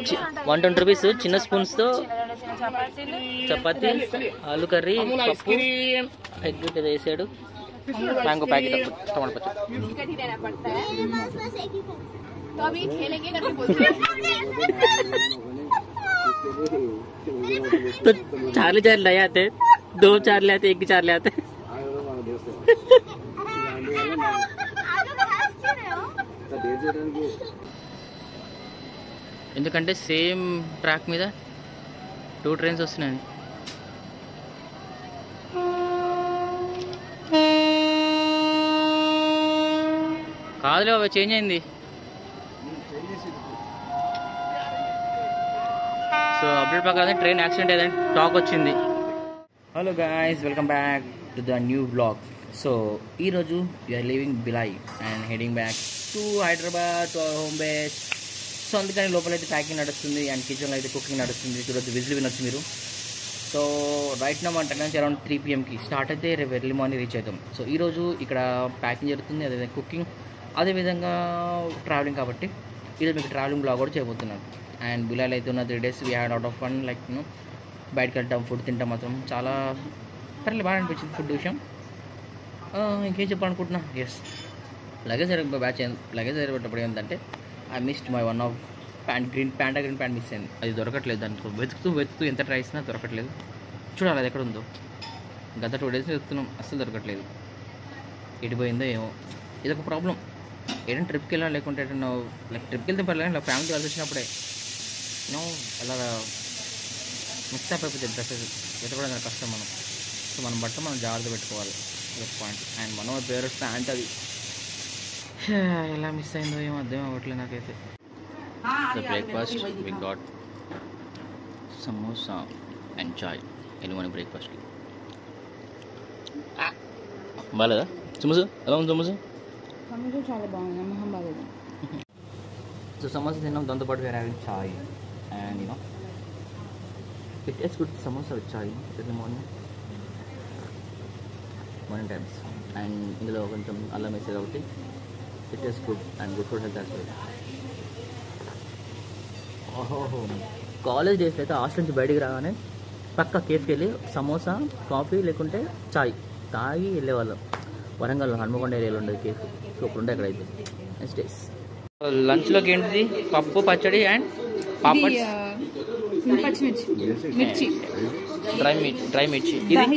120 rupees చిన్న స్పూన్స్తో చపాతీ, ఆలు curry, పప్పు, ఎగ్ వేసాడు, మ్యాంగో ప్యాకెట్, టమాటో పచ్చడి. तो 4 ले आते, 2 4 ले आते, 1 4 ले आते. ఎందుకంటే సేమ్ ట్రాక్ మీద 2 ట్రైన్స్ వస్తున్నాయి. కాదులే అవి చేంజ్ అయింది. సో అప్డేట్ ప్రకారం ట్రైన్ యాక్సిడెంట్ అయ్యిందని టాక్ వచ్చింది. Hello guys, welcome back to the new blog. So ఈరోజు you're leaving Bhilai and heading back to Hyderabad to our home base. So అందుకని లోపలైతే ప్యాకింగ్ నడుస్తుంది అండ్ కిచెన్లో అయితే కుకింగ్ నడుస్తుంది. ఈరోజు విజిల్ వినొచ్చు మీరు. సో రైట్ నా మన నుంచి అరౌండ్ 3 PM స్టార్ట్ అయితే రేపు ఎర్లీ మార్నింగ్ రీచ్ అవుతాం. సో ఈరోజు ఇక్కడ ప్యాకింగ్ జరుగుతుంది, అదేవిధంగా కుకింగ్, అదేవిధంగా ట్రావెలింగ్. కాబట్టి ఈరోజు మీకు ట్రావెలింగ్ బ్లాగ్ కూడా చేయబోతున్నాను. అండ్ బిలాల్ అయితే ఉన్న 3 days we had out of fun. Like బయటకు వెళ్తాం, ఫుడ్ తింటాం, మాత్రం చాలా పర్లేదు, బాగా అనిపించింది ఫుడ్ విషయం. ఇంకేం చెప్పాలనుకుంటున్నా, ఎస్ లగేజ్ సరిపెట్టేటప్పుడు ఏంటంటే I missed my one of green pant miss అయింది. అది దొరకట్లేదు. దాంట్లో వెతుకుతూ ఎంత ట్రై చేసినా దొరకట్లేదు. చూడాలి అది ఎక్కడ ఉందో. గత 2 days వెతుకుతున్నాం, అస్సలు దొరకట్లేదు. ఎడిపోయిందో ఏమో, ఇది ఒక ప్రాబ్లం. ఏదైనా ట్రిప్కి వెళ్ళాలి, లేకుంటే ఏదైనా లైక్ ట్రిప్కి వెళ్తే పర్లేదు, ఇలా ఫ్యామిలీ కలిసి వచ్చినప్పుడే అలా మిక్స్ అప్ అయిపోతుంది డ్రెస్సెస్ వెతకడం కష్టం. సో మనం బట్టలు మనం జాగ్రత్త పెట్టుకోవాలి, అదొక పాయింట్. అండ్ మనం ఫేవరెట్ ప్యాంట్ అది ఎలా మిస్ అయిందో ఏమో అర్థం అవ్వట్లేదు నాకైతే. The breakfast we got samosa and chai. ఎన్ని మార్నింగ్ బ్రేక్ఫాస్ట్కి బాగాలేదా సమోసా? ఎలా ఉంది సమోసా? చాలా బాగుంది, మొహం బాగాలేదు. సో సమోసా తిన్నాం, దాంతోపాటు వేరే having chai and it taste good. Samosa with chai early morning times. And ఇందులో కొంచెం అల్లం వేసేది కాబట్టి it taste good and good for health as well. ఓహో, కాలేజ్ డేస్లో అయితే హాస్టల్ నుంచి బయటికి రాగానే పక్క కేఫ్కి వెళ్ళి సమోసా, కాఫీ లేకుంటే చాయ్ తాగి వెళ్ళేవాళ్ళం. వరంగల్ హన్మకొండ ఏరియాలో ఉండేది కేఫ్. సో ఇప్పుడు ఉండే అక్కడైతే నెక్స్ట్ డేస్. లంచ్లోకి ఏంటిది? పప్పు, పచ్చడి అండ్ పాపడ్, మిర్చి, డ్రై మిర్చి,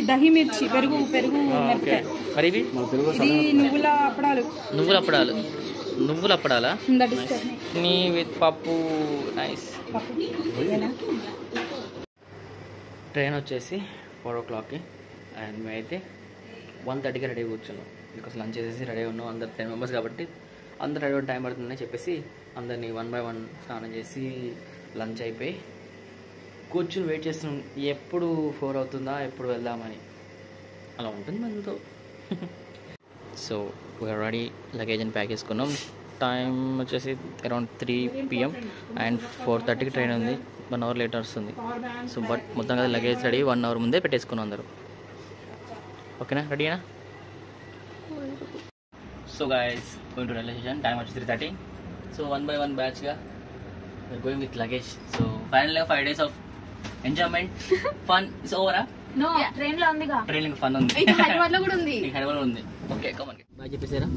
దహి మిర్చి, పెరుగు. మరి ఇవి నువ్వుల అప్పడాలా? నీ విత్ పప్పు. నైస్. ట్రైన్ వచ్చేసి 4 o'clockకి అండ్ మేమైతే 1:30కి రెడీ కూర్చున్నాం. బికాస్ లంచ్ చేసేసి రెడీ ఉన్నాం. అందరు 10 members కాబట్టి అందరు రెడీ టైం పడుతుందని చెప్పేసి అందరినీ 1 by 1 స్నానం చేసి లంచ్ అయిపోయి కూర్చుని వెయిట్ చేస్తున్నాం. ఎప్పుడు 4 అవుతుందా, ఎప్పుడు వెళ్దామని. అలా ఉంటుంది మనతో. So we're ready. లగేజ్ అని ప్యాక్ చేసుకున్నాం. టైం వచ్చేసి అరౌండ్ 3 PM అండ్ 4:30కి ట్రైన్ ఉంది. 1 hour లేట్ వస్తుంది. సో బట్ మొత్తం కదా లగేజ్ రెడీ 1 hour ముందే పెట్టేసుకున్నాం అందరూ. ఓకేనా, రెడీనా? So guys, going to railway station. Time వచ్చి 3:30. సో 1 by 1 బ్యాచ్గా గోయింగ్ విత్ లగేజ్. సో ఫైనల్గా 5 days of enjoyment, fun is ఓవరా? నో, ట్రైన్ లో ఉంది, ఫన్ ఉంది, హైదరాబాద్ లో కూడా ఉంది. హైదరాబాద్ ఉంది. Okay, come on. బాయ్ చెప్పేసారా?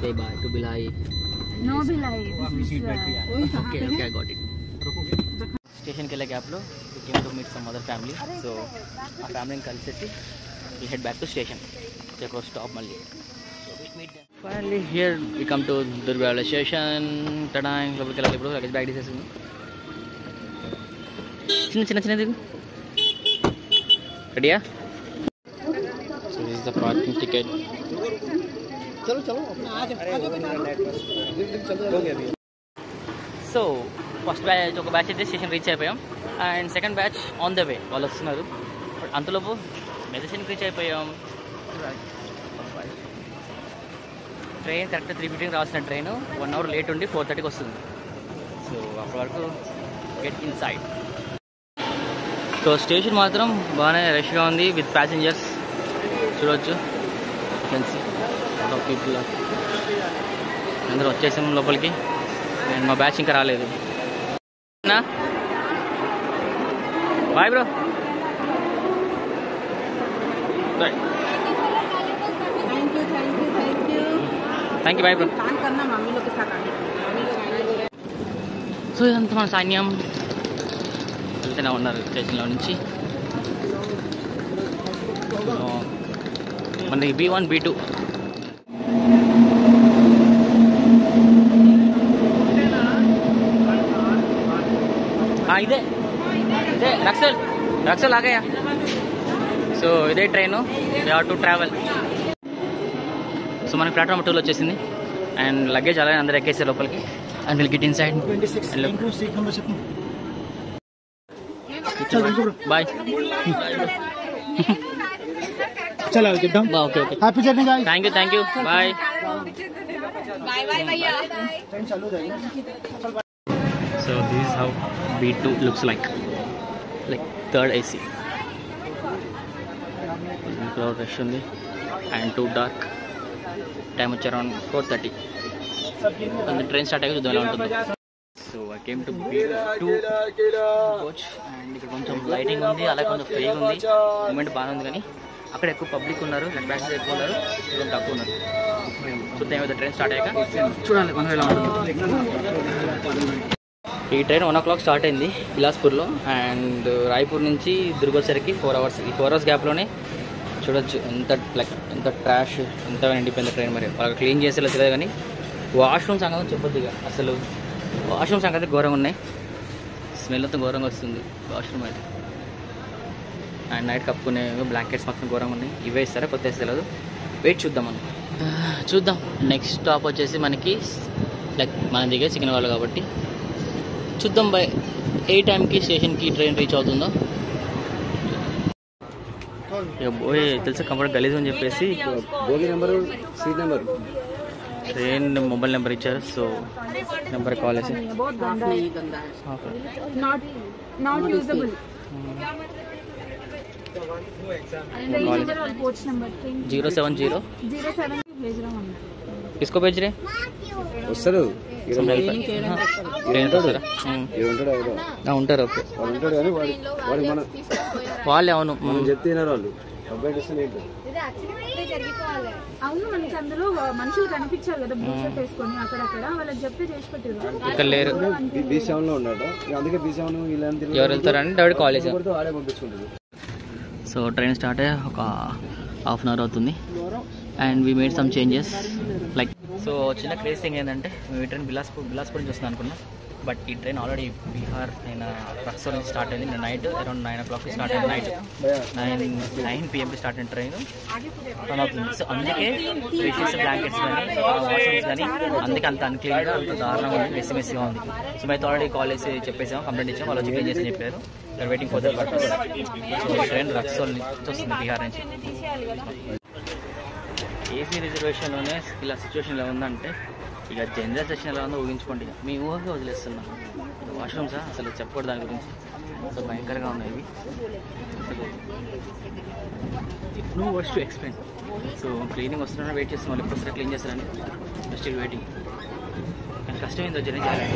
Say bye to Bhilai. No Bhilai. Okay, I got it. స్టేషన్కి వెళ్ళే గ్యాప్లో we came to meet some other family. So ఆ ఫ్యామిలీని కలిసేసి we head back to station. Check stop మళ్ళీ. Finally here we come to Durg railway station. Tada లోపలికి వెళ్ళాలి. ఇప్పుడు లగేజ్ బ్యాగ్ తీసేసింది. చిన్నది రెడీయా? So this is the parking ticket. So first batch, ఒక బ్యాచ్ అయితే స్టేషన్ రీచ్ అయిపోయాం. And second batch on the way, వాళ్ళు వస్తున్నారు. బట్ అంతలోపు మెడిసిన్కి రీచ్ అయిపోయాం. ట్రైన్ కరెక్ట్ 3:15 రాసిన ట్రైన్ 1 hour లేట్ ఉండి 4:30కి వస్తుంది. సో అప్పటి వరకు get in side. So station మాత్రం బాగానే రష్గా ఉంది విత్ ప్యాసింజర్స్. చూడవచ్చు, పీపుల్ అందరూ వచ్చేసాం లోపలికి. అండ్ మా బ్యాచ్ ఇంకా రాలేదు. Bye bro. Thank you bye bro. So ఇదంతా మన సైన్యం వెళ్తూనే ఉన్నారు స్టేషన్లో నుంచి. మనకి B1 B2 ఇదే ఇదే రక్సల్ ఆగయా. సో ఇదే train, we have to travel. So మనకి ప్లాట్ఫామ్ 2 వచ్చేసింది అండ్ లగేజ్ అలాగే అందరూ ఎక్కేసారు లోపలికి. And will get inside. Bye. चलो एकदम okay okay. Happy journey guys. Thank you bye. So this is how B2 looks like third AC. Crowd rush ఉంది and too dark. Time వచ్చి around 4:30. Train start అయ్యి చూద్దాం ఎలా ఉంటుంది. So I came to B2 coach and ఇక్కడ కొంచెం lighting ఉంది, అలాగే కొంచెం ఫ్రీగా ఉంది. మూమెంట్ బాగానే ఉంది, కానీ అక్కడ ఎక్కువ పబ్లిక్ ఉన్నారు, ప్యాసింజర్ ఎక్కువ ఉన్నారు, కొంచెం తక్కువ ఉన్నారు. చూద్దాం ఏమైతే ట్రైన్ స్టార్ట్ అయ్యాక చూడాలి మనం ఎలా ఉంటుంది. ఈ ట్రైన్ 1 o'clock స్టార్ట్ అయింది బిలాస్పూర్లో అండ్ రాయ్పూర్ నుంచి దుర్గ్ వచ్చేసరికి 4 hours. ఈ 4 hours గ్యాప్లోనే చూడొచ్చు ఎంత ట్రాష్, ఎంత నిండిపోయింది ట్రైన్. మరి వాళ్ళకి క్లీన్ చేసేలా తెలియదు, కానీ వాష్రూమ్ సంగతి చెప్పొద్దు. ఇక అసలు వాష్రూమ్ సంగతి ఘోరంగా ఉన్నాయి. స్మెల్ అంతా ఘోరంగా వస్తుంది వాష్రూమ్ అయితే. అండ్ నైట్ కప్పుకునే బ్లాంకెట్స్ మొత్తం ఘోరంగా ఉన్నాయి. ఇవే ఇస్తారా కొత్త తెలియదు. వెయిట్ చూద్దాం మనం. చూద్దాం. నెక్స్ట్ స్టాప్ వచ్చేసి మనకి మన దిగే సికింద్రాబాద్ కాబట్టి చూద్దాం బై ఏ టైంకి స్టేషన్కి ట్రైన్ రీచ్ అవుతుందో. ఇక పోయి తెలుసా కంఫర్ట్ గలీజ్ అని చెప్పేసి ట్రైన్ మొబైల్ నెంబర్ ఇచ్చారు. సో నెంబర్ కాల్ చేసి not usable. कोच नंबर 070 07 भेज रहा हूं. किसको भेज रहे? వస్తారు ఉంటారు. ఓకే ఉంటాడు కానీ వాడికి మనం వాళ్ళే. అవును చెప్తే వాళ్ళు అబ్బాయి ఇస్తే అవును, మనకి అందులో మనుషులు కనిపించారు కదా బూట్ వేసుకొని అక్కడక్కడ, వాళ్ళకి చెప్తే చేసి పెట్టారు. ఇక్కడ లేరు. B7 లో ఉన్నాడు, అందుకే B7 ఇలాంటి ఎవరు వెళ్తారని డైరెక్ట్ కాల్ చేశారు. ఆడే పంపించుకుంటుంది. సో ట్రైన్ స్టార్ట్ అయ్యే ఒక హాఫ్ అన్ అవర్ అవుతుంది and we made some changes like. So చిన్న క్రేజ్ థింగ్ ఏంటంటే మేము ఈ ట్రైన్ బిలాస్పూర్ నుంచి వస్తున్నాం అనుకున్నాం, బట్ ఈ ట్రైన్ ఆల్రెడీ బీహార్ అయిన రక్సోల్ నుంచి స్టార్ట్ అయింది. నైట్ అరౌండ్ 9 o'clock స్టార్ట్ అయింది. నైట్ 9 PM స్టార్ట్ అయిన ట్రైన్ రన్ అవుతుంది. సో అందుకే బెడ్షీట్స్, బ్లాంకెట్స్ కానీ వాష్రూమ్స్ కానీ అందుకే అంత అన్క్లీన్గా, అంత దారుణంగా ఉంది, మెస్సీగా ఉంది. సో మేము ఆల్రెడీ కాల్ చేసి చెప్పేసాము, కంప్లైంట్ ఇచ్చాము, వాళ్ళు క్లీన్ చేసి చెప్పారు. You're waiting for the purpose. So train Raxaul నుంచి వస్తుంది, బీహార్ నుంచి. ఏసీ రిజర్వేషన్లోనే ఇలా సిచ్యువేషన్ ఎలా ఉందంటే ఇక జనరల్ సెక్షన్ ఎలా ఉందో ఊహించుకోండి. మీ ఊహకే వదిలేస్తున్నాం. వాష్రూమ్సా అసలు చెప్పకూడదు దాని గురించి, అసలు భయంకరంగా ఉన్నాయి ఇవి. అసలు no words to explain. So cleaning వస్తున్నా వెయిట్ చేస్తున్నాం, వాళ్ళు ఎప్పుడు క్లీన్ చేస్తారని స్టిల్ వెయిటింగ్. కానీ కష్టమైందో జర్నీ చేయాలి.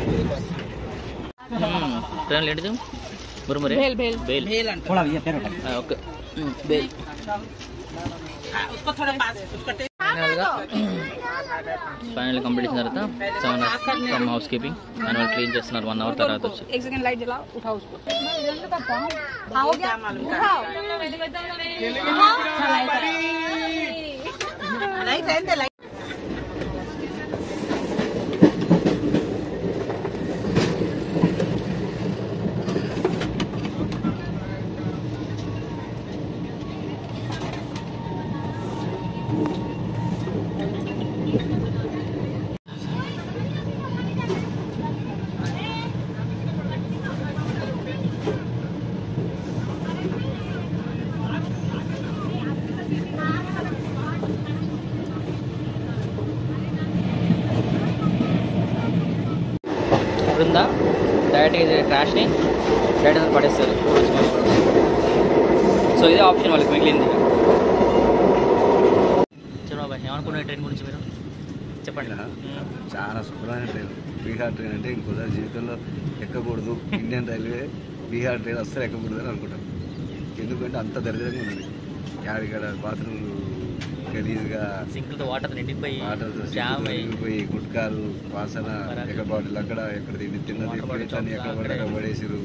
ట్రైన్లు ఏంటిది murmure bhel. Okay bhel. Final complete చేసిన తర్వాత 7 hours from housekeeping and వాళ్ళు క్లీన్ చేస్తున్నారు 1 hour తర్వాత వచ్చి. ఇప్పుడుందా డైరెక్ట్గా ఇది ట్రాష్ని డైరెక్ట్ పడేస్తారు. సో ఇదే ఆప్షన్ వాళ్ళకి మిగిలింది. చలో బాయ్, ఏమనుకున్నారు ట్రైన్ గురించి మీరు? చెప్పండి. చాలా శుభ్రమైన ట్రైన్. బీహార్ ట్రైన్ అంటే ఇంకోసారి జీవితంలో ఎక్కకూడదు. ఇండియన్ రైల్వే బీహార్ ట్రైన్ అస్సలు ఎక్కకూడదు అని అనుకుంటాం. ఎందుకంటే అంత దరిద్రంగా ఉన్నది. ఇక్కడ బాత్రూమ్లు గలీజ్గా, సింకులతో వాటర్ నిండిపోయి గుట్కాలు వాసన, ఎక్కడ బాటిల్ అక్కడ, ఎక్కడ తిన్నది ఎక్కడ పడేసారు.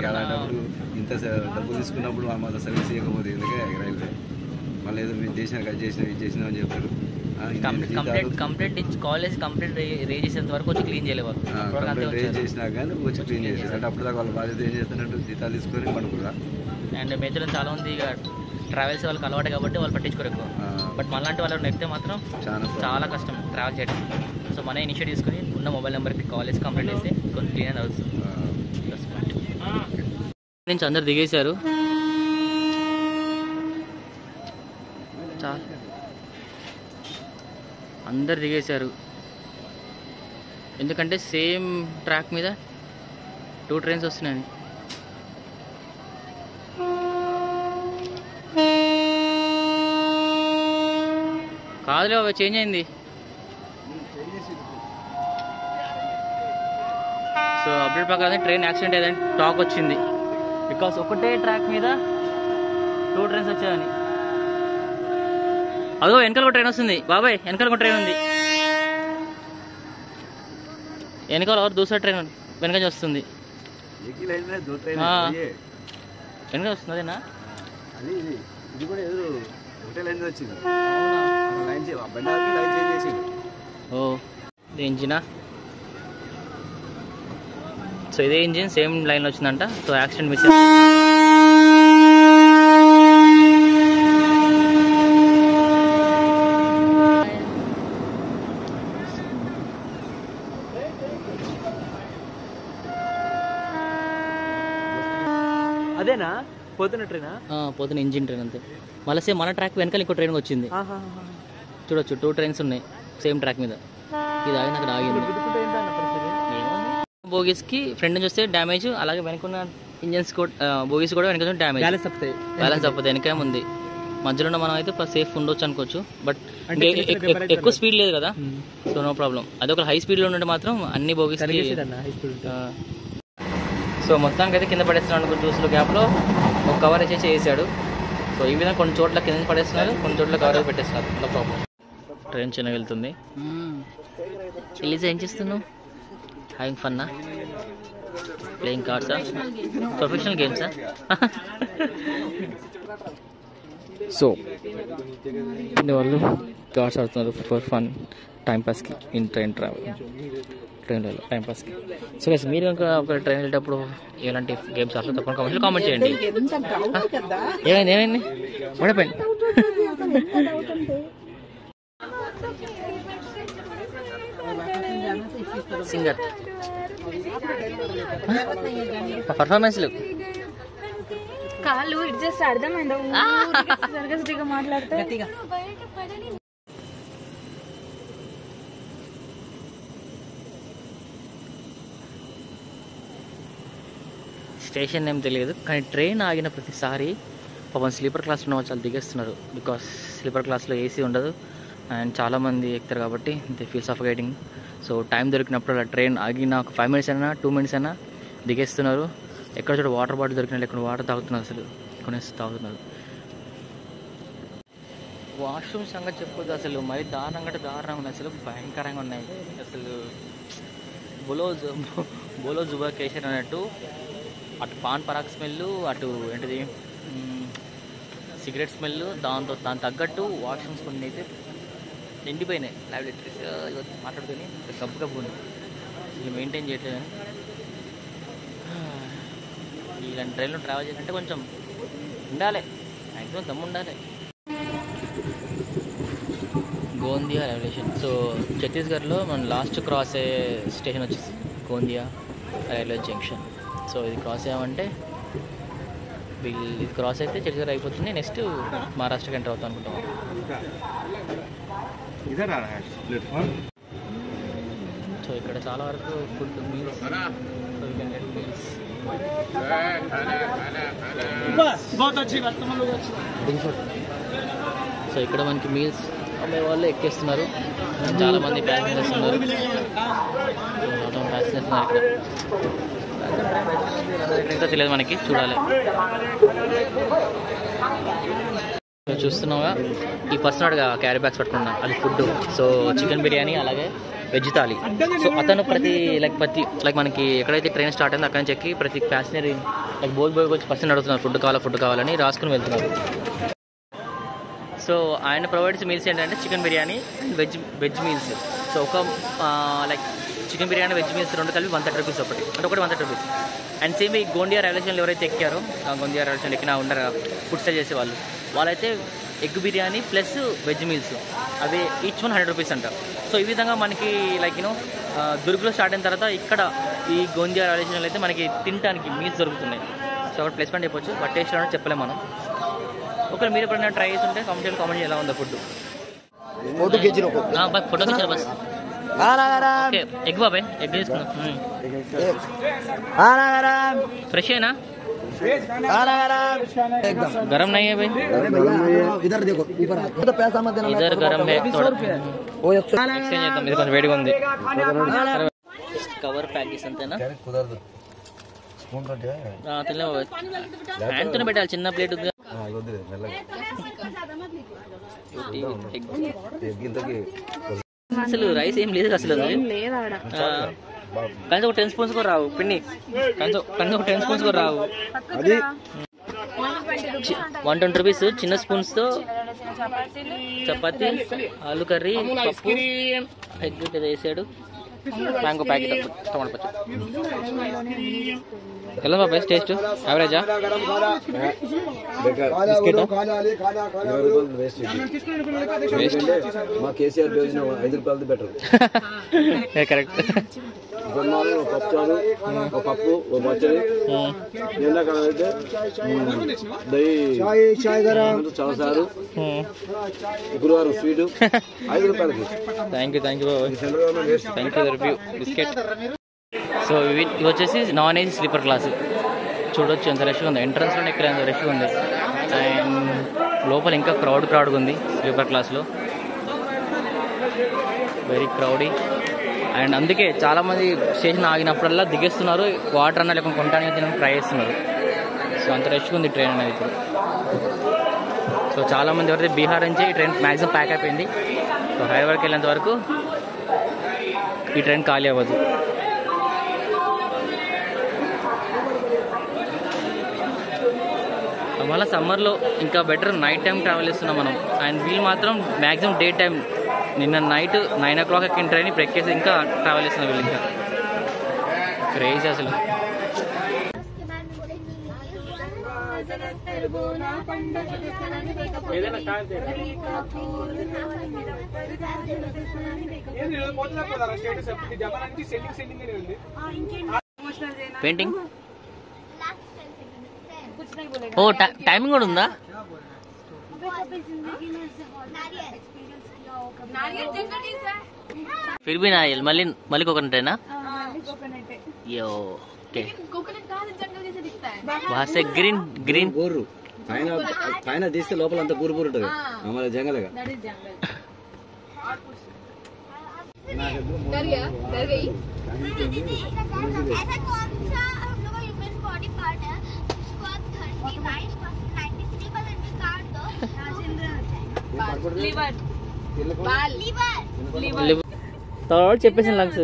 అలాంటప్పుడు ఇంత డబ్బు తీసుకున్నప్పుడు మా మాత్రం సర్వీస్ చేయకపోతే ఎందుకే రైల్వే మళ్ళీ ఏదో మీరు చేసినా అది చేసినా ఇది చేసినా అని చెప్తారు. కంప్లీట్ కాలేజ్ కంప్లీట్ రేజ్ చేసేంత వరకు వచ్చి క్లీన్ చేయలేవారు. రేజ్ చేసినా కానీ వచ్చి క్లీన్ చేసేది. అంటే అప్పుడు దాకా వాళ్ళ బాధ్యత ఏం చేస్తున్నట్టు జీతాలు తీసుకొని పడుకురా. అండ్ మేజర్లో చాలా మంది ఇక ట్రావెల్స్ వాళ్ళకి అలవాటు కాబట్టి వాళ్ళు పట్టించుకోరు ఎక్కువ. బట్ మనలాంటి వాళ్ళు నెక్కితే మాత్రం చాలా కష్టం ట్రావెల్ చేయడం. సో మన ఇనిషియేట్ తీసుకుని ఉన్న మొబైల్ నెంబర్కి కాలేజ్ కంప్లీట్ చేస్తే కొంచెం క్లీన్ అవుతుంది. నుంచి అందరు దిగేశారు. అందరు దిగేశారు ఎందుకంటే సేమ్ ట్రాక్ మీద 2 ట్రైన్స్ వస్తున్నాయి. కాదులే అవి చేంజ్ అయింది. సో అప్డేట్ ప్రకారం ట్రైన్ యాక్సిడెంట్ అయ్యేదని టాక్ వచ్చింది. బికాస్ ఒకటే ట్రాక్ మీద 2 ట్రైన్స్ వచ్చాయని. అదో వెనకాల ట్రైన్ వస్తుంది బాబాయ్, వెనకాల ట్రైన్ ఉంది. వెనకాల దూసరా ట్రైన్ వెనక వస్తుంది. వెనక వస్తుంది అదేనా? ఓ ఇది ఇంజినా? సో ఇదే ఇంజిన్ సేమ్ లైన్లో వచ్చిందంట. సో యాక్సిడెంట్ మిస్ అదేనా పోతున్న ట్రైనా? పోతున్న ఇంజిన్ ట్రైన్ అంతే. మళ్ళీ సేమ్ మన ట్రాక్ వెనకాల ఇంకో ట్రైన్ వచ్చింది చూడొచ్చు. 2 ట్రైన్స్ ఉన్నాయి సేమ్ ట్రాక్ మీద. ఇది ఆగి అక్కడ ఆగింది. బోగీస్కి ఫ్రంట్ నుంచి వస్తే డ్యామేజ్, అలాగే వెనకున్న ఇంజన్స్ బోగీస్ కూడా వెనక డ్యామేజ్. బ్యాలెన్స్ తప్పదు. వెనకేం ఉంది, మధ్యలో మనం అయితే సేఫ్ ఉండొచ్చు అనుకోవచ్చు. బట్ ఎక్కువ స్పీడ్ లేదు కదా, సో నో ప్రాబ్లం. అదే ఒక హై స్పీడ్లో ఉంటే మాత్రం అన్ని బోగీస్. సో మొత్తానికి అయితే కింద పడేస్తున్నాడు. జ్యూస్లో గ్యాప్లో ఒక కవర్ వచ్చేసి వేసాడు. సో ఈ విధంగా కొన్ని చోట్ల కింద పడేస్తున్నారు, కొన్ని చోట్ల కవర్ పెట్టేస్తున్నారు. No problem. ట్రైన్ చిన్నగా వెళ్తుంది. ఎలిజా ఏం చేస్తున్నావు? హ్యావింగ్ ఫన్నా? ప్లేయింగ్ కార్డ్సా? ప్రొఫెషనల్ గేమ్సా? సో వాళ్ళు కార్డ్స్ ఆడుతున్నారు ఫర్ ఫన్, టైంపాస్కి ఇన్ ట్రైన్ ట్రైన్లో టైంపాస్కి. సో గైస్ మీరు కనుక ఒక ట్రైన్ వెళ్ళేటప్పుడు ఎలాంటి గేమ్స్ ఆడుతుందో తప్పకుండా కామెంట్ చేయండి. ఏమైంది పడిపోయింది. సింగర్ పర్ఫార్మెన్స్లు కాళ్ళు ఇట్ చేస్తే అర్థమైందా? సరిగ్గా మాట్లాడితే స్టేషన్ ఏం తెలియదు, కానీ ట్రైన్ ఆగిన ప్రతిసారి పాపం స్లీపర్ క్లాస్ ఉన్న వాళ్ళు చాలా దిగేస్తున్నారు. బికాస్ స్లీపర్ క్లాస్లో ఏసీ ఉండదు అండ్ చాలామంది ఎక్కుతారు కాబట్టి they feel suffocating. So time దొరికినప్పుడు అలా ట్రైన్ ఆగిన ఒక 5 minutes అయినా 2 minutes అయినా దిగేస్తున్నారు. ఎక్కడ చూడ వాటర్ బాటిల్ దొరికినట్లు ఇక్కడ వాటర్ తాగుతున్నారు, అసలు కొనేసి తాగుతున్నారు. వాష్రూమ్ సంగతి చెప్పొద్దు, అసలు మరి దారుణంగా ఉన్నాయి, అసలు భయంకరంగా ఉన్నాయి. అసలు బోలో జుబాకేషన్ అన్నట్టు అటు పాన్ పరాక్ స్మెల్, అటు ఏంటిది సిగరెట్ స్మెల్, దాని తగ్గట్టు వాష్రూమ్స్ కొన్ని అయితే నిండిపోయినాయి. ల్యాబొరేటరీస్ మాట్లాడుకొని కప్పు ఉంది. ఇది మెయింటైన్ చేయట్లేదు. ఇలాంటి ట్రైన్లో ట్రావెల్ చేయాలంటే కొంచెం ఉండాలి, మ్యాక్సిమం దమ్ము ఉండాలి. Gondia railway station. సో ఛత్తీస్గఢ్లో మనం లాస్ట్ క్రాస్ అయ్యే స్టేషన్ వచ్చేసి గోందియా రైల్వే జంక్షన్. సో ఇది క్రాస్ అయ్యామంటే ఇది క్రాస్ అయితే ఛత్తీస్గఢ్ అయిపోతుంది. నెక్స్ట్ మహారాష్ట్రకి ఎంటర్ అవుతాం అనుకుంటాం. సో ఇక్కడ చాలా వరకు ఫుడ్ మీల్స్, సో ఇక్కడ మనకి మీల్స్ అమ్మే వాళ్ళు ఎక్కేస్తున్నారు. చాలా మంది ప్యాసింజర్స్ ఉన్నారు. ఇంకా తెలియదు మనకి, చూడాలి. చూస్తున్నావుగా ఈ పర్సన్ అడిగా క్యారీ బ్యాగ్స్ పట్టుకున్నా, అది ఫుడ్. సో చికెన్ బిర్యానీ అలాగే వెజ్ థాలీ. సో అతను ప్రతి మనకి ఎక్కడైతే ట్రైన్ స్టార్ట్ అయిందో అక్కడి నుంచి ఎక్కి ప్రతి ప్యాసింజర్ బోల్ వచ్చి పర్సన్ అడుగుతున్నారు ఫుడ్ కావాలని రాసుకుని వెళ్తున్నారు. సో ఆయన ప్రొవైడ్స్ మీల్స్ ఏంటంటే chicken biryani and veg meals. So ఒక చికెన్ బిర్యానీ వెజ్ మీల్స్ రెండు కలిపి 130 రూపీస్ ఒకటి, అంటే ఒకటి 130 రూపీస్. అండ్ సేమ్ ఈ గోండియా రైల్వే స్టేషన్లో ఎవరైతే ఎక్కారో, గోండియా రైల్వే స్టేషన్ ఎక్కినా ఉండరు ఫుడ్ స్టైల్ చేసే వాళ్ళైతే egg biryani plus veg meals అవి ఈచ్ 100 రూపీస్ అంట. సో ఈ విధంగా మనకి దుర్గులో స్టార్ట్ అయిన తర్వాత ఇక్కడ ఈ గోండియా రైల్వే స్టేషన్లో అయితే మనకి తినడానికి మీల్స్ దొరుకుతున్నాయి. సో అక్కడ ప్లేస్మెంట్ చెప్పొచ్చు, బట్ టేస్ట్ అనేది చెప్పలేము మనం. ఒకవేళ మీరు ఎప్పుడైనా ట్రై చేసి ఉంటే కామెంట్ ఎలా ఉందో ఫుడ్. ఫోటో తెచ్చారు బస్. ఓకే, ఎగ్ బాబాయ్, ఎగ్ తీసుకుందాం. ఫ్రెష్ అయినా गरम नहीं है भाई, इधर देखो तो पैसा मत देना, इधर गरम है थोड़ा. वो एक्सचेंज చేద్దాం, ఇది కొంచెం వేడిగా ఉంది. కవర్ ప్యాక్ చేసంతేనా కుదరదు. స్పూన్ కట్టే తినలే బాబాయ్, హ్యాండ్ తోనే పెట్టాలి. చిన్న ప్లేట్ ఉంది. వద్దులే మెల్లగా. అసలు రైస్ ఏం లేదు అసలు, కనీసం ఒక 10 స్పూన్స్ కూడా రావు పిన్ని, కనీసం ఒక 10 స్పూన్స్ కూడా రావు. అది 120 రూపీస్ చిన్న స్పూన్స్ తో చపాతీ, ఆలు కర్రీ, పప్పు, ఎగ్ వేసాడు, మ్యాంగో ప్యాకెట్, టమాటో పచ్చడి. ఎలా బాబాయ్ టేస్ట్? యావరేజా? కరెక్ట్. పప్పు, పచ్చడి, ఎండాకాలం అయితే దही చవసారు, గురువారం స్వీట్ 5 రూపాయలకి. థ్యాంక్ యూ బాబాయ్, thank you. Review biscuit. So ఇవి వచ్చేసి నాన్ ఏసీ స్లీపర్ క్లాస్. చూడొచ్చు ఎంత రష్గా ఉంది, ఎంట్రన్స్లోనే ఇక్కడ ఎంత రష్గా ఉంది. అండ్ లోపల ఇంకా క్రౌడ్గా ఉంది స్లీపర్ క్లాస్లో, వెరీ క్రౌడీ. అండ్ అందుకే చాలామంది స్టేషన్ ఆగినప్పుడల్లా దిగేస్తున్నారు, వాటర్ అన్న లేకుండా కొనడానికి తినడానికి ట్రై చేస్తున్నారు. సో అంత రష్గా ఉంది ట్రైన్ అనేది ఇప్పుడు. సో చాలామంది ఎవరైతే బీహార్ నుంచి ఈ ట్రైన్ మ్యాక్సిమం ప్యాక్ అయిపోయింది. సో హైదరాబాద్కి వెళ్ళేంత వరకు ఈ ట్రైన్ ఖాళీ అవ్వదు. మళ్ళీ సమ్మర్లో ఇంకా బెటర్ నైట్ టైం ట్రావెల్ చేస్తున్నాం మనం. అండ్ వీళ్ళు మాత్రం మ్యాక్సిమం డే టైం. నిన్న నైట్ 9 o'clock ఎక్కిన ట్రైన్ ఇప్పుడు ఎక్కేసి ఇంకా ట్రావెల్ చేస్తున్నాం వీళ్ళు. ఇంకా క్రేజీ అసలు. పెయింటింగ్ ఓ టైమింగ్ కూడా ఉందా? फिर भी नारियल मल्ली कोकोनट है ना? यो ओके. वहाँ से ग्रीन గోరు పైన తీస్తే లోపల అంతా పూరు ఉంటుంది. మన జంగలగా తర్వాత చెప్పేసి లంగ్స్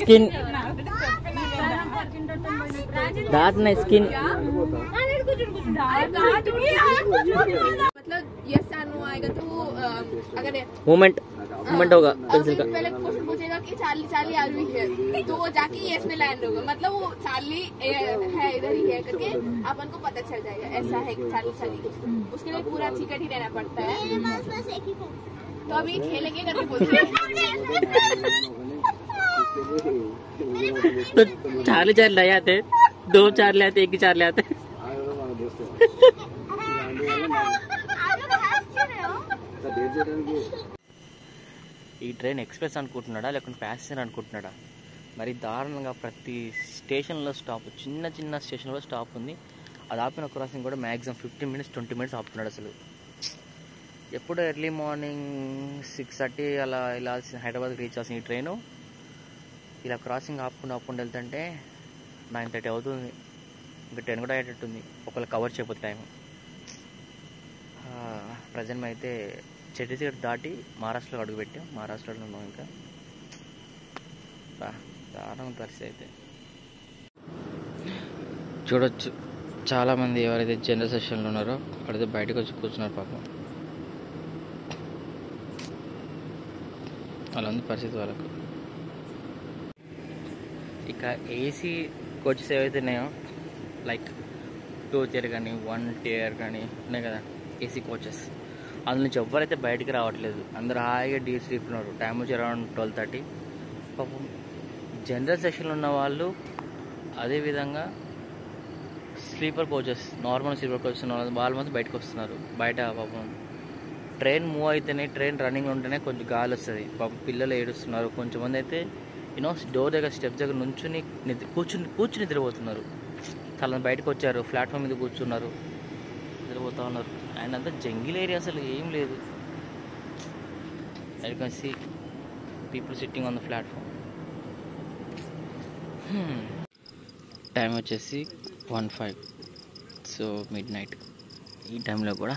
స్కిన్ दांत नहीं स्किन मतलब यस और नो आएगा तो अगर मूवमेंट होगा पेंसिल का. पहले क्वेश्चन पूछेगा कि चार्ली आर वी हियर, तो वो जाके यस में लैंड होगा, मतलब वो चार्ली है इधर ही है करके अपन को पता चल जाएगा ऐसा है कि चार्ली. उसके लिए पूरा टिकट ही लेना पड़ता है. तो अभी खेलेंगे करके बोलते हैं. तो चार्ली ले आते, 2 चार्ली आते, 1 चार्ली आते. ఈ ట్రైన్ ఎక్స్ప్రెస్ అనుకుంటున్నాడా లేకుంటే ప్యాసింజర్ అనుకుంటున్నాడా? మరి దారుణంగా ప్రతి స్టేషన్లో స్టాప్, చిన్న చిన్న స్టేషన్లో స్టాప్ ఉంది. అది ఆపిన క్రాసింగ్ కూడా మ్యాక్సిమం 15 minutes 20 minutes ఆపుతున్నాడు. అసలు ఎప్పుడు ఎర్లీ మార్నింగ్ 6:30 అలా ఇలా హైదరాబాద్కి రీచ్ అవుతుంది ఈ ట్రైను. ఇలా క్రాసింగ్ ఆపుకుంటూ వెళ్తుంటే 9:30 అవుతుంది. ఇంకా 10 కూడా అయ్యేటట్టుంది ఒకవేళ కవర్ చేయకపోతే టైం. ప్రజెంట్ అయితే ఛత్తీస్గఢ్ దాటి మహారాష్ట్రలో అడుగుపెట్టాం. మహారాష్ట్రలో ఉన్నాం. ఇంకా దారుణం పరిస్థితి అయితే చూడొచ్చు. చాలామంది ఎవరైతే జనరల్ సెషన్లో ఉన్నారో అక్కడైతే బయటకు వచ్చి కూర్చున్నారు పాపం. అలా ఉంది పరిస్థితి వాళ్ళకు. ఇక ఏసీ కోచెస్ ఏవైతే ఉన్నాయో లైక్ 2 tier కానీ 1 tier కానీ ఉన్నాయి కదా ఏసీ కోచెస్, అందులో నుంచి ఎవ్వరైతే బయటికి రావట్లేదు. అందరూ హాయిగా డీప్ స్లీప్ ఉన్నారు. టైం వచ్చి అరౌండ్ 12:30. పాపం జనరల్ సెషన్లో ఉన్న వాళ్ళు, అదేవిధంగా sleeper coaches, normal sleeper coaches ఉన్న వాళ్ళు మాత్రం బయటకు వస్తున్నారు. బయట పాపం ట్రైన్ మూవ్ అయితేనే, ట్రైన్ రన్నింగ్ ఉంటేనే కొంచెం గాలి వస్తుంది. పాపం పిల్లలు ఏడుస్తున్నారు. కొంచెంమంది అయితే డోర్ దగ్గర స్టెప్స్ దగ్గర నుంచుని కూర్చుని నిద్రపోతున్నారు. చాలా బయటకు వచ్చారు, ప్లాట్ఫామ్ మీద కూర్చున్నారు, నిద్రపోతూ ఉన్నారు. అండ్ అంతా జంగిల్ ఏరియా, అసలు ఏం లేదు. I can see people sitting on the platform. Time వచ్చేసి 1:05. So midnight. ఈ టైంలో కూడా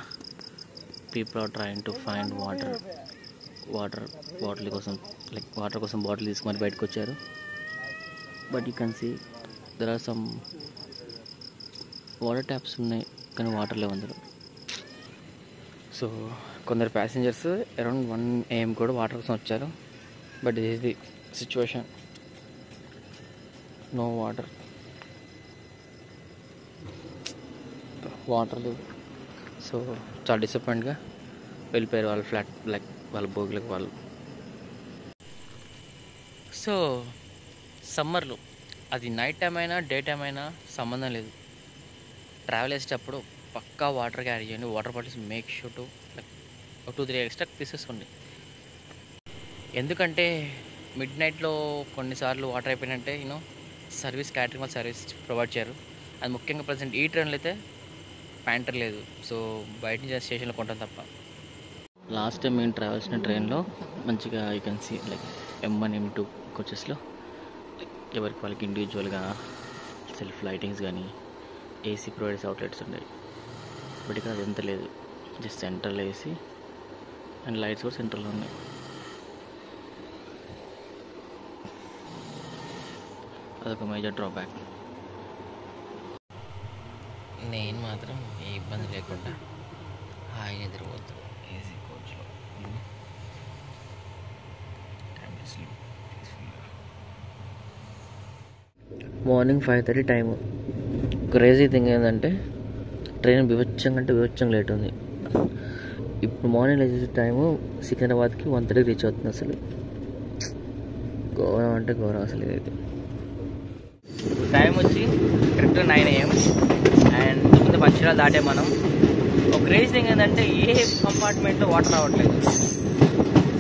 people are trying to find water bottle కోసం, లైక్ వాటర్ కోసం బాటిల్ తీసుకొని బయటకు వచ్చారు. But you can see there are some water taps ఉన్నాయి, కానీ వాటర్ లేవు అందులో. సో కొందరు ప్యాసింజర్స్ అరౌండ్ 1 AM కూడా వాటర్ కోసం వచ్చారు. But this is the situation, no water లేవు. సో చాలా డిసప్పాయింట్గా వెళ్ళిపోయారు వాళ్ళ ఫ్లాట్, లైక్ వాళ్ళ బోగులకు వాళ్ళు. సో సమ్మర్లో అది నైట్ టైం అయినా డే టైం అయినా సంబంధం లేదు, ట్రావెల్ చేసేటప్పుడు పక్కా వాటర్ క్యారీ చేయండి. Water bottles make sure to like 2-3 extra తీసేసుకోండి. ఎందుకంటే midnightలో కొన్నిసార్లు వాటర్ అయిపోయినంటే సర్వీస్, క్యాటరింగ్ వాళ్ళు సర్వీస్ ప్రొవైడ్ చేయరు. అది ముఖ్యంగా ప్రజెంట్ ఈ ట్రైన్లో అయితే ప్యాంటర్ లేదు. సో బయట నుంచి స్టేషన్లో కొంటాం తప్ప. లాస్ట్ టైం మేము ట్రావెల్ చేసిన ట్రైన్లో మంచిగా you can see like M1 M2 కోచెస్లో లైక్ ఎవరికి వాళ్ళకి ఇండివిజువల్గా సెల్ఫ్ లైటింగ్స్ కానీ ఏసీ ప్రొవైడర్స్ అవుట్లెట్స్ ఉన్నాయి. బట్ ఇక్కడ అదంతా లేదు. Just central AC and lights కూడా సెంట్రల్లో ఉన్నాయి. అదొక మేజర్ డ్రాబ్యాక్. నేను మాత్రం ఏ ఇబ్బంది లేకుండా హాయిగా నిద్రపోతాను ఏసీ కోచ్లో. Morning 5:30 time. క్రేజీ థింగ్ ఏంటంటే ట్రైన్ వివచ్చంగా లేట్ ఉంది. ఇప్పుడు మార్నింగ్ లేచే టైము సికింద్రాబాద్కి 1:30 రీచ్ అవుతుంది. అసలు ఘోరం అంటే ఘోరం అసలు ఇదైతే. టైం వచ్చి కరెక్ట్గా 9 AM అండ్ ఇంత మంచిర్యాల దాటే మనం. ఒక క్రేజీ థింగ్ ఏంటంటే ఏ కంపార్ట్మెంట్లో వాటర్ రావట్లేదు.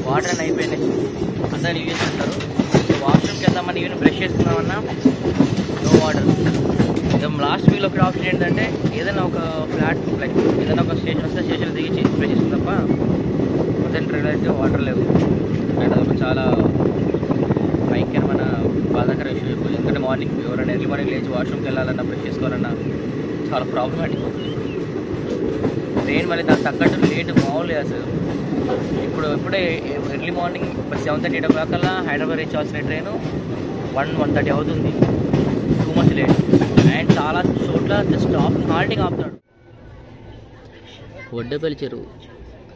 వాటర్ అని అయిపోయినాయి, అందరు యూజ్ చేస్తుంటారు. వాష్రూమ్కి వెళ్దామని ఈవెన్ బ్రష్ చేసుకున్నామన్నా నో వాటర్. లాస్ట్ వీక్లో ఒక ఆప్షన్ ఏంటంటే ఏదైనా ఒక ఫ్లాట్ లైక్ ఏదైనా ఒక స్టేషన్ వస్తే స్టేషన్ దిగి బ్రష్ చేసుకుని తప్ప ప్రజెంట్ ట్రైన్ అయితే వాటర్ లేవు. అండ్ అదొక చాలా భయంకరమైన బాధాకర విషయం అయిపోయింది. ఎందుకంటే మార్నింగ్ ఎవరైనా ఎర్లీ మార్నింగ్ లేచి వాష్రూమ్కి వెళ్ళాలన్నా బ్రష్ చేసుకోవాలన్నా చాలా ప్రాబ్లమాటిక్ అవుతుంది. ట్రైన్ మళ్ళీ దానికి తగ్గట్టు లేట్ మామూలు అసలు. ఇప్పుడే ఎర్లీ మార్నింగ్ 7:30 8 o'clock కల్లా హైదరాబాద్ రీచ్ అవ్వాల్సిన ట్రైను 1:30 అవుతుంది. Too much late. అండ్ చాలా చోట్ల స్టాప్ హాల్టింగ్ ఆపుతాడు. వడ్డేపల్లి చెరువు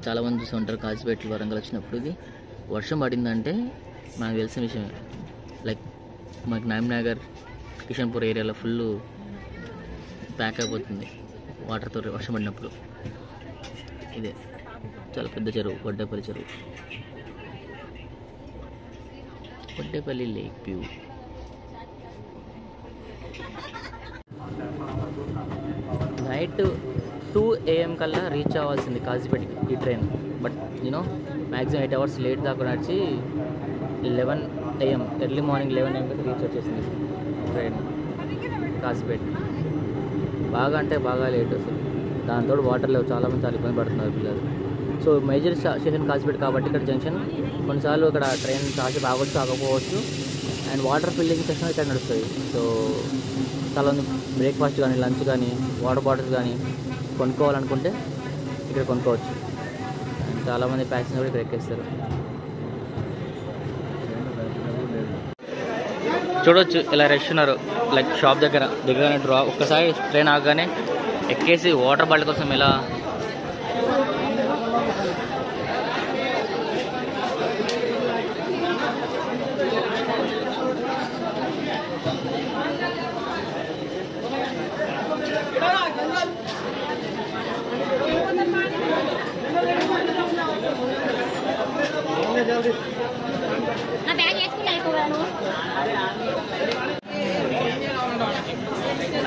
చాలామంది చూస్తూ ఉంటారు. కాజీపేటలు వరంగల్ వచ్చినప్పుడు ఇది వర్షం పడిందంటే నాకు తెలిసిన విషయమే. లైక్ మనకి నామ్నగర్ కిషన్పూర్ ఏరియాలో ఫుల్ ప్యాక్ అయిపోతుంది వాటర్తో వర్షం పడినప్పుడు. ఇదే చాలా పెద్ద చెరువు వడ్డేపల్లి చెరువు. Vaddepalli lake view. Night 2 AM కల్లా రీచ్ అవ్వాల్సింది కాజీపేటకి ఈ train. But maximum 8 hours late దాకా నడిచి 11 AM early morning 11 AM reach వచ్చేసింది ట్రైన్ కాజీపేట. బాగా అంటే బాగా లేట్ అసలు. దాంతో వాటర్ లేవు, చాలామంది చాలా ఇబ్బంది పడుతున్నారు పిల్లలు. సో మేజర్ స్టేషన్ కాసిపేట కాబట్టి ఇక్కడ జంక్షన్ కొన్నిసార్లు ఇక్కడ ట్రైన్ కాసేపు ఆగొచ్చు ఆగకపోవచ్చు. అండ్ వాటర్ ఫిల్లింగ్ సెక్షన్ ఇక్కడ నడుస్తుంది. సో చాలామంది బ్రేక్ఫాస్ట్ కానీ లంచ్ కానీ వాటర్ బాటిల్స్ కానీ కొనుక్కోవాలనుకుంటే ఇక్కడ కొనుక్కోవచ్చు. అండ్ చాలామంది ప్యాసింజర్ కూడా ఇక్కడ ఎక్కేస్తారు. చూడవచ్చు ఇలా రష్ ఉన్నారు. లైక్ షాప్ దగ్గరగానే ఒక్కసారి ట్రైన్ ఆగగానే ఎక్కేసి వాటర్ బాటిల్ కోసం ఇలా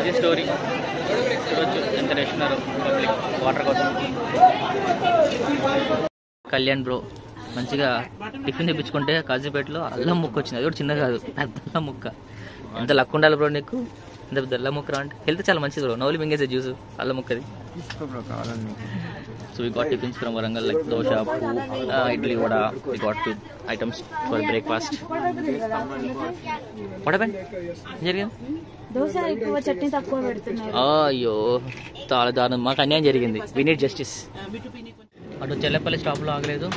అది స్టోరీ. చూడొచ్చు ఎంత రష్ ఉన్నారు పబ్లిక్ వాటర్ కోసం. కళ్యాణ్ బ్రో మంచిగా టిఫిన్ తెప్పించుకుంటే కాజీపేటలో అల్లం ముక్క వచ్చింది. అది కూడా చిన్న కాదు, పెద్ద అల్లం ముక్క. ఎంత లక్ ఉండాలి బ్రో నీకు, ఎంత పెద్ద అల్లం ముక్క అంటే. హెల్త్ చాలా మంచిది బ్రో, నవ్వులు మింగేసే జ్యూస్ అల్లం ముక్కది. So we got tiffins from Warangal like dosha, idli, vada. We got 2 items for breakfast. What happened? జరిగింది దోశ ఎక్కువ చట్నీ తక్కువ పెడుతున్నారు. అయ్యో చాలా దారుణం, మాకు అన్యాయం జరిగింది. We need justice. అటు చెల్లెపల్లి స్టాప్లో ఆగలేదు,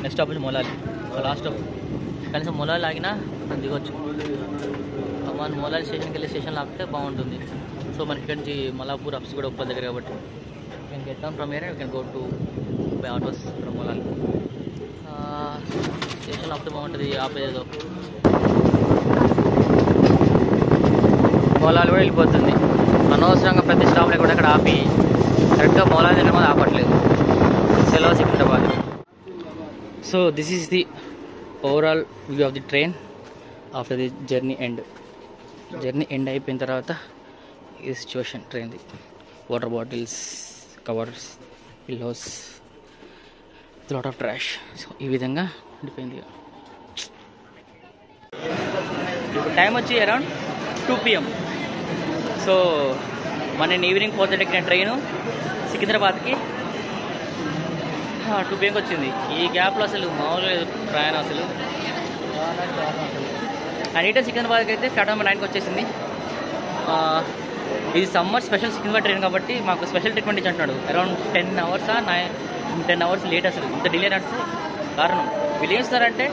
నెక్స్ట్ స్టాప్ నుంచి మొలాలి, లాస్ట్ స్టాప్. కనీసం మొలాలి ఆగినా మనం దిగొచ్చు. మన మొలాలి స్టేషన్కి వెళ్ళి స్టేషన్లో ఆగితే బాగుంటుంది. సో మనకి ఇక్కడ నుంచి మలాపూర్ అప్స్ కూడా ఉప్పల్ దగ్గర కాబట్టి we can get down from here and we can go to by autos from Molal. స్టేషన్లో ఆపితే బాగుంటుంది. ఆపేదో మొలాలు కూడా వెళ్ళిపోతుంది. అనవసరంగా ప్రతి స్టాప్లో కూడా అక్కడ ఆపి కరెక్ట్గా మొలాలు దగ్గర మీద ఆపట్లేదు. సెలవు Secunderabad. So this is the overall view of the train after the journey end. Journey end అయిపోయిన తర్వాత ఈ సిచ్యువేషన్ ట్రైన్ది. Water bottles, covers, pillows, lot of trash. So ఈ విధంగా ఉండిపోయింది. ఇప్పుడు టైం వచ్చి అరౌండ్ 2 PM. సో మన ఈవినింగ్ 4:30 ఎక్కిన ట్రైను సికింద్రాబాద్కి 2 PM వచ్చింది. ఈ గ్యాప్లో అసలు మామూలుగా ప్రయాణం అసలు. అండ్ ఇటే సికింద్రాబాద్కి అయితే ప్లాట్ఫామ్ 9కి వచ్చేసింది. ఇది సమ్మర్ స్పెషల్ సికింద్రాబాద్ ట్రైన్ కాబట్టి మాకు స్పెషల్ ట్రీట్మెంట్ ఇచ్చి అంటున్నాడు. Around 10 hours late. అసలు ఇంత డిలే నడిస్తే కారణం వీళ్ళు ఏం ఇస్తారంటే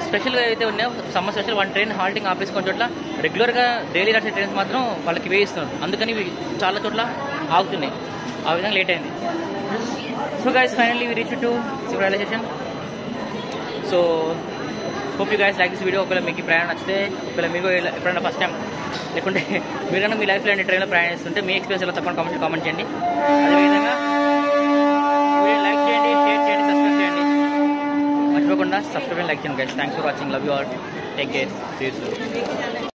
స్పెషల్గా అయితే ఉన్నాయో సమ్మర్ స్పెషల్ 1 ట్రైన్ హాల్టింగ్ ఆపేసుకున్న చోట్ల రెగ్యులర్గా డైలీ నడిచే ట్రైన్స్ మాత్రం వాళ్ళకి వేయిస్తున్నారు. అందుకని ఇవి చాలా చోట్ల ఆగుతున్నాయి. ఆ విధంగా లేట్ అయింది. So guys finally we reach to Secunderabad railway station. So hope you guys like this video. ఒకవేళ మీకు ప్రయాణం నచ్చితే, ఒకవేళ మీకు ఎప్పుడైనా ఫస్ట్ టైం లేకుంటే మీరైనా మీ లైఫ్లో ట్రైన్లో ప్రయాణిస్తుంటే మీ ఎక్స్పీరియన్స్ ఎలా తప్పకుండా కామెంట్ చేయండి. అదేవిధంగా వీడియో లైక్ చేయండి, షేర్ చేయండి, సబ్స్క్రైబ్ చేయండి. మర్చిపోకుండా సబ్స్క్రైబ్ అండ్ లైక్ చేయండి guys. Thanks for watching. Love you all. Take care. See you soon.